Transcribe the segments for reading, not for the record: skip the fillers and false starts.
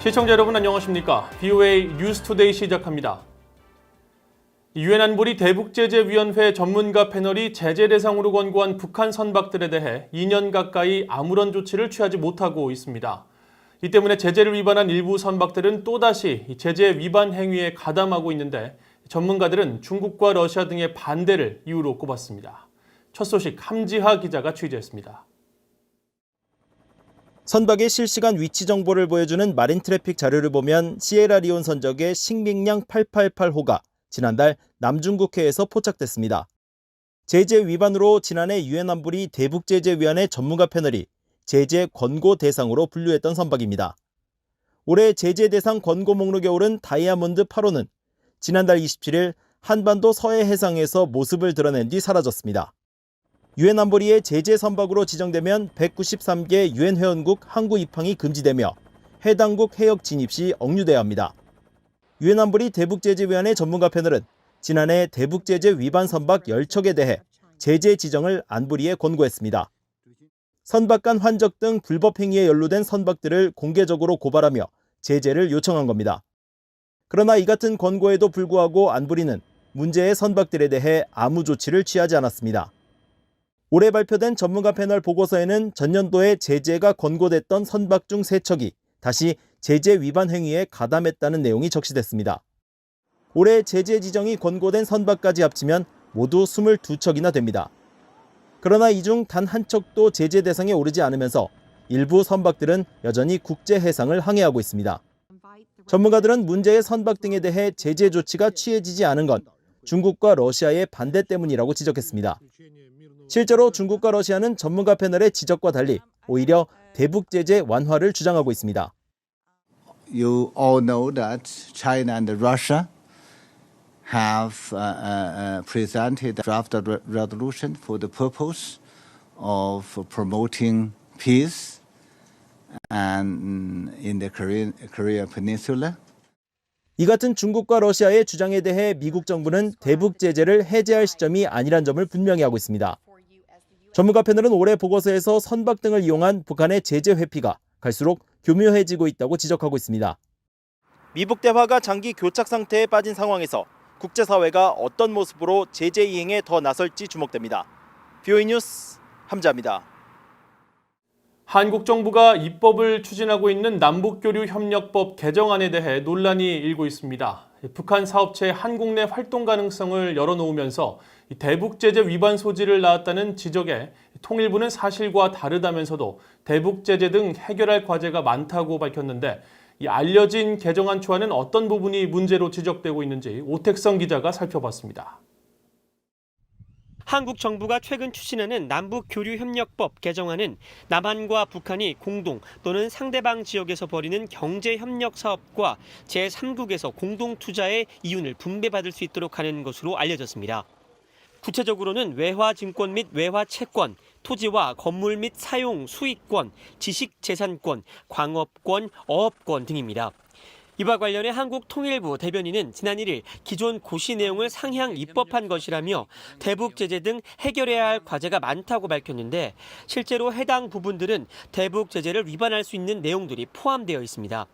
시청자 여러분 안녕하십니까? BOA 뉴스투데이 시작합니다. 유엔 안보리 대북제재위원회 전문가 패널이 제재 대상으로 권고한 북한 선박들에 대해 2년 가까이 아무런 조치를 취하지 못하고 있습니다. 이 때문에 제재를 위반한 일부 선박들은 또다시 제재 위반 행위에 가담하고 있는데 전문가들은 중국과 러시아 등의 반대를 이유로 꼽았습니다. 첫 소식 함지하 기자가 취재했습니다. 선박의 실시간 위치 정보를 보여주는 마린 트래픽 자료를 보면 시에라리온 선적의 싱밍량 888호가 지난달 남중국해에서 포착됐습니다. 제재 위반으로 지난해 유엔 안보리 대북제재위원회 전문가 패널이 제재 권고 대상으로 분류했던 선박입니다. 올해 제재 대상 권고 목록에 오른 다이아몬드 8호는 지난달 27일 한반도 서해 해상에서 모습을 드러낸 뒤 사라졌습니다. 유엔 안보리의 제재 선박으로 지정되면 193개 유엔 회원국 항구 입항이 금지되며 해당국 해역 진입 시 억류돼야 합니다. 유엔 안보리 대북제재위원회 전문가 패널은 지난해 대북제재 위반 선박 10척에 대해 제재 지정을 안보리에 권고했습니다. 선박 간 환적 등 불법 행위에 연루된 선박들을 공개적으로 고발하며 제재를 요청한 겁니다. 그러나 이 같은 권고에도 불구하고 안보리는 문제의 선박들에 대해 아무 조치를 취하지 않았습니다. 올해 발표된 전문가 패널 보고서에는 전년도에 제재가 권고됐던 선박 중 3척이 다시 제재 위반 행위에 가담했다는 내용이 적시됐습니다. 올해 제재 지정이 권고된 선박까지 합치면 모두 22척이나 됩니다. 그러나 이 중 단 한 척도 제재 대상에 오르지 않으면서 일부 선박들은 여전히 국제 해상을 항해하고 있습니다. 전문가들은 문제의 선박 등에 대해 제재 조치가 취해지지 않은 건 중국과 러시아의 반대 때문이라고 지적했습니다. 실제로 중국과 러시아는 전문가 패널의 지적과 달리 오히려 대북 제재 완화를 주장하고 있습니다. You all know that China and Russia have presented a draft resolution for the purpose of promoting peace and in the Korea Peninsula. 이 같은 중국과 러시아의 주장에 대해 미국 정부는 대북 제재를 해제할 시점이 아니란 점을 분명히 하고 있습니다. 전문가 패널은 올해 보고서에서 선박 등을 이용한 북한의 제재 회피가 갈수록 교묘해지고 있다고 지적하고 있습니다. 미북 대화가 장기 교착 상태에 빠진 상황에서 국제사회가 어떤 모습으로 제재 이행에 더 나설지 주목됩니다. BOA 뉴스 함지하입니다. 한국 정부가 입법을 추진하고 있는 남북교류협력법 개정안에 대해 논란이 일고 있습니다. 북한 사업체의 한국 내 활동 가능성을 열어놓으면서 대북제재 위반 소지를 낳았다는 지적에 통일부는 사실과 다르다면서도 대북제재 등 해결할 과제가 많다고 밝혔는데 이 알려진 개정안 초안은 어떤 부분이 문제로 지적되고 있는지 오택성 기자가 살펴봤습니다. 한국 정부가 최근 추진하는 남북교류협력법 개정안은 남한과 북한이 공동 또는 상대방 지역에서 벌이는 경제협력 사업과 제3국에서 공동투자의 이윤을 분배받을 수 있도록 하는 것으로 알려졌습니다. 구체적으로는 외화증권 및 외화채권, 토지와 건물 및 사용 수익권, 지식재산권, 광업권, 어업권 등입니다. 이와 관련해 한국통일부 대변인은 지난 1일 기존 고시 내용을 상향 입법한 것이라며 대북 제재 등 해결해야 할 과제가 많다고 밝혔는데 실제로 해당 부분들은 대북 제재를 위반할 수 있는 내용들이 포함되어 있습니다.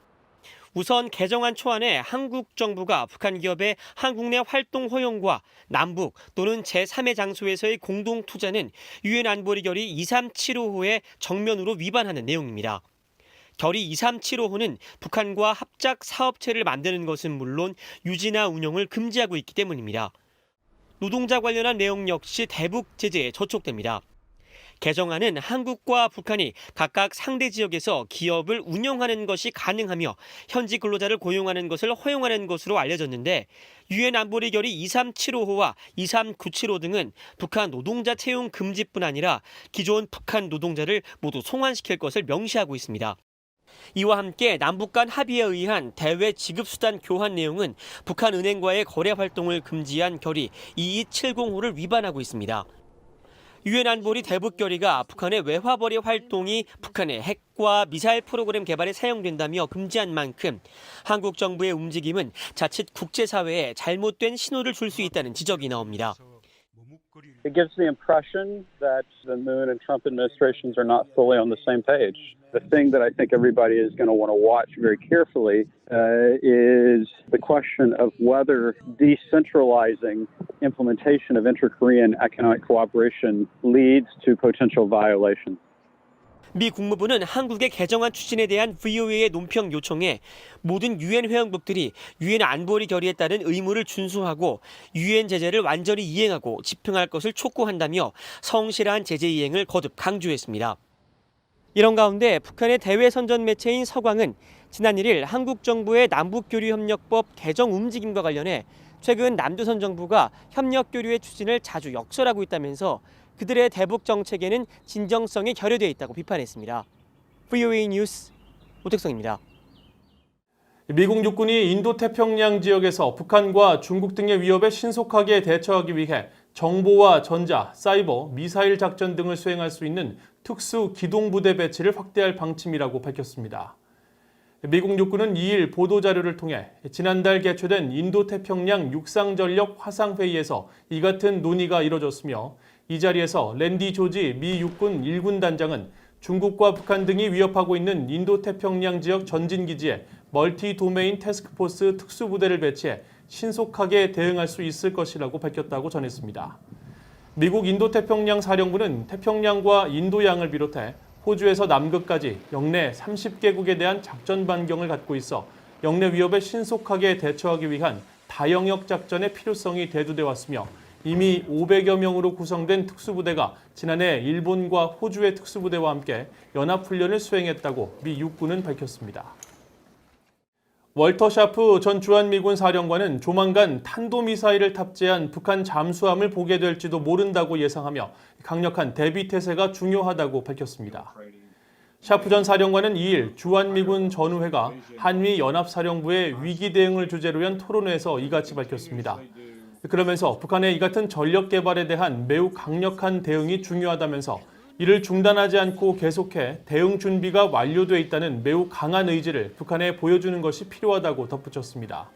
우선 개정안 초안에 한국 정부가 북한 기업의 한국 내 활동 허용과 남북 또는 제3의 장소에서의 공동 투자는 유엔 안보리 결의 2375호에 정면으로 위반하는 내용입니다. 결의 2375호는 북한과 합작 사업체를 만드는 것은 물론 유지나 운영을 금지하고 있기 때문입니다. 노동자 관련한 내용 역시 대북 제재에 저촉됩니다. 개정안은 한국과 북한이 각각 상대 지역에서 기업을 운영하는 것이 가능하며 현지 근로자를 고용하는 것을 허용하는 것으로 알려졌는데 유엔 안보리 결의 2375호와 2397호 등은 북한 노동자 채용 금지뿐 아니라 기존 북한 노동자를 모두 송환시킬 것을 명시하고 있습니다. 이와 함께 남북 간 합의에 의한 대외 지급수단 교환 내용은 북한 은행과의 거래 활동을 금지한 결의 2270호를 위반하고 있습니다. 유엔 안보리 대북 결의가 북한의 외화벌이 활동이 북한의 핵과 미사일 프로그램 개발에 사용된다며 금지한 만큼 한국 정부의 움직임은 자칫 국제사회에 잘못된 신호를 줄 수 있다는 지적이 나옵니다. It gives the impression that the Moon and Trump administrations are not fully on the same page. The thing that I think everybody is going to want to watch very carefully is the question of whether decentralizing implementation of inter-Korean economic cooperation leads to potential violations. 미 국무부는 한국의 개정안 추진에 대한 VOA의 논평 요청에 모든 유엔 회원국들이 유엔 안보리 결의에 따른 의무를 준수하고 유엔 제재를 완전히 이행하고 집행할 것을 촉구한다며 성실한 제재 이행을 거듭 강조했습니다. 이런 가운데 북한의 대외 선전 매체인 서광은 지난 1일 한국 정부의 남북교류협력법 개정 움직임과 관련해 최근 남조선 정부가 협력교류의 추진을 자주 역설하고 있다면서 그들의 대북 정책에는 진정성이 결여되어 있다고 비판했습니다. VOA 뉴스 오택성입니다. 미국 육군이 인도태평양 지역에서 북한과 중국 등의 위협에 신속하게 대처하기 위해 정보와 전자, 사이버, 미사일 작전 등을 수행할 수 있는 특수 기동부대 배치를 확대할 방침이라고 밝혔습니다. 미국 육군은 2일 보도자료를 통해 지난달 개최된 인도태평양 육상전력 화상회의에서 이 같은 논의가 이뤄졌으며 이 자리에서 랜디 조지 미 육군 1군 단장은 중국과 북한 등이 위협하고 있는 인도태평양 지역 전진기지에 멀티 도메인 태스크포스 특수부대를 배치해 신속하게 대응할 수 있을 것이라고 밝혔다고 전했습니다. 미국 인도태평양 사령부는 태평양과 인도양을 비롯해 호주에서 남극까지 영내 30개국에 대한 작전 반경을 갖고 있어 영내 위협에 신속하게 대처하기 위한 다영역 작전의 필요성이 대두돼 왔으며 이미 500여 명으로 구성된 특수부대가 지난해 일본과 호주의 특수부대와 함께 연합훈련을 수행했다고 미 육군은 밝혔습니다. 월터 샤프 전 주한미군 사령관은 조만간 탄도미사일을 탑재한 북한 잠수함을 보게 될지도 모른다고 예상하며 강력한 대비태세가 중요하다고 밝혔습니다. 샤프 전 사령관은 2일 주한미군 전우회가 한미연합사령부의 위기 대응을 주제로 한 토론회에서 이같이 밝혔습니다. 그러면서 북한의 이 같은 전력 개발에 대한 매우 강력한 대응이 중요하다면서 이를 중단하지 않고 계속해 대응 준비가 완료돼 있다는 매우 강한 의지를 북한에 보여주는 것이 필요하다고 덧붙였습니다.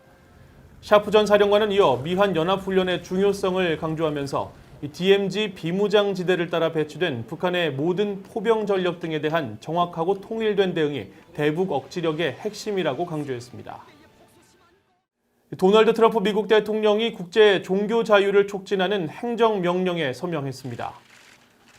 샤프 전 사령관은 이어 미한 연합훈련의 중요성을 강조하면서 DMZ 비무장지대를 따라 배치된 북한의 모든 포병 전력 등에 대한 정확하고 통일된 대응이 대북 억지력의 핵심이라고 강조했습니다. 도널드 트럼프 미국 대통령이 국제 종교 자유를 촉진하는 행정명령에 서명했습니다.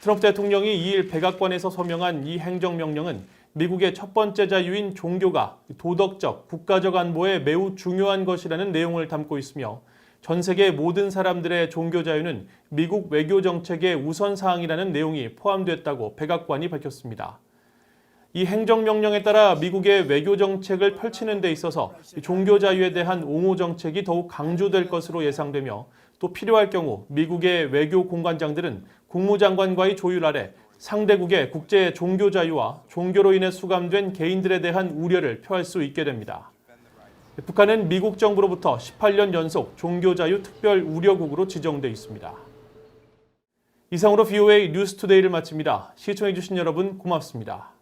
트럼프 대통령이 2일 백악관에서 서명한 이 행정명령은 미국의 첫 번째 자유인 종교가 도덕적, 국가적 안보에 매우 중요한 것이라는 내용을 담고 있으며 전 세계 모든 사람들의 종교 자유는 미국 외교 정책의 우선 사항이라는 내용이 포함됐다고 백악관이 밝혔습니다. 이 행정명령에 따라 미국의 외교 정책을 펼치는 데 있어서 종교 자유에 대한 옹호 정책이 더욱 강조될 것으로 예상되며 또 필요할 경우 미국의 외교 공관장들은 국무장관과의 조율 아래 상대국의 국제 종교 자유와 종교로 인해 수감된 개인들에 대한 우려를 표할 수 있게 됩니다. 북한은 미국 정부로부터 18년 연속 종교 자유 특별 우려국으로 지정돼 있습니다. 이상으로 VOA 뉴스투데이를 마칩니다. 시청해주신 여러분 고맙습니다.